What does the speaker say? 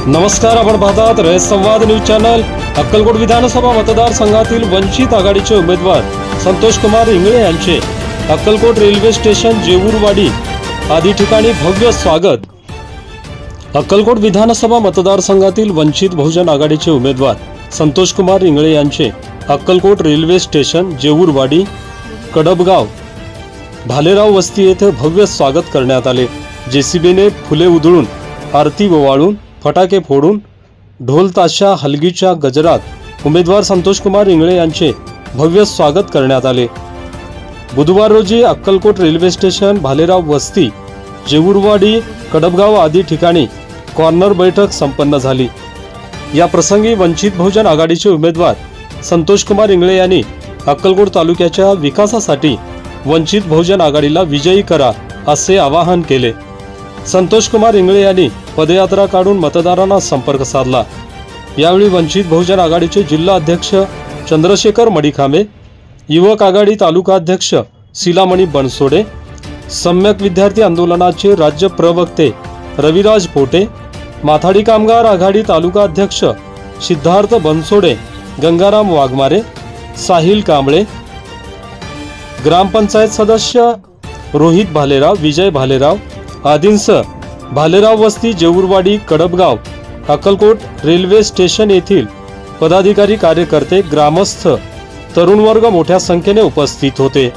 नमस्कार, आपण पाहतात रयत संवाद न्यूज चॅनल। अक्कलकोट विधानसभा मतदारसंघातील वंचित आघाडीचे उमेदवार संतोष कुमार इंगळे यांचे अक्कलकोट रेल्वे स्टेशन, जेऊरवाडी आदी ठिकाणी भव्य स्वागत। अक्कलकोट विधानसभा मतदारसंघातील वंचित बहुजन आघाडीचे उमेदवार संतोष कुमार इंगळे यांचे अक्कलकोट रेल्वे स्टेशन, जेऊरवाडी, कडबगाव, भालेराव वस्ती येथे भव्य स्वागत करण्यात आले। जेसीबीने फुले उधळून, आरती ओवाळून, फटाके फोडून, ढोल ताशा हलगीच्या गजरात उमेदवार संतोष कुमार इंगळे यांचे भव्य स्वागत करण्यात आले। बुधवार रोजी अक्कलकोट रेल्वे स्टेशन, भालेराव वस्ती, जेऊरवाडी, कडबगाव आदी ठिकाणी कॉर्नर बैठक संपन्न झाली। या प्रसंगी वंचित बहुजन आघाडीचे उमेदवार संतोष कुमार इंगळे यांनी अक्कलकोट तालुक्याच्या विकासासाठी वंचित बहुजन आघाडीला विजयी करा असे आवाहन केले। संतोष कुमार इंगळे यांनी पदयात्रा काढून मतदारांना संपर्क साधला। यावेळी वंचित बहुजन आघाडीचे जिल्हा अध्यक्ष चंद्रशेखर मडिखांबे, युवक आघाडी तालुका अध्यक्ष शिलामणी बनसोडे, सम्यक विद्यार्थी आंदोलनाचे राज्य प्रवक्ते रविराज पोटे, माथाडी कामगार आघाडी तालुका अध्यक्ष सिद्धार्थ बनसोडे, गंगाराम वाघमारे, साहिल कांबळे, ग्रामपंचायत सदस्य रोहित भालेराव, विजय भालेराव आदींसह भालेराव वस्ती, जेऊरवाडी, कडबगाव, अक्कलकोट रेल्वे स्टेशन येथील पदाधिकारी, कार्यकर्ते, ग्रामस्थ, तरुण वर्ग मोठ्या संख्येने उपस्थित होते।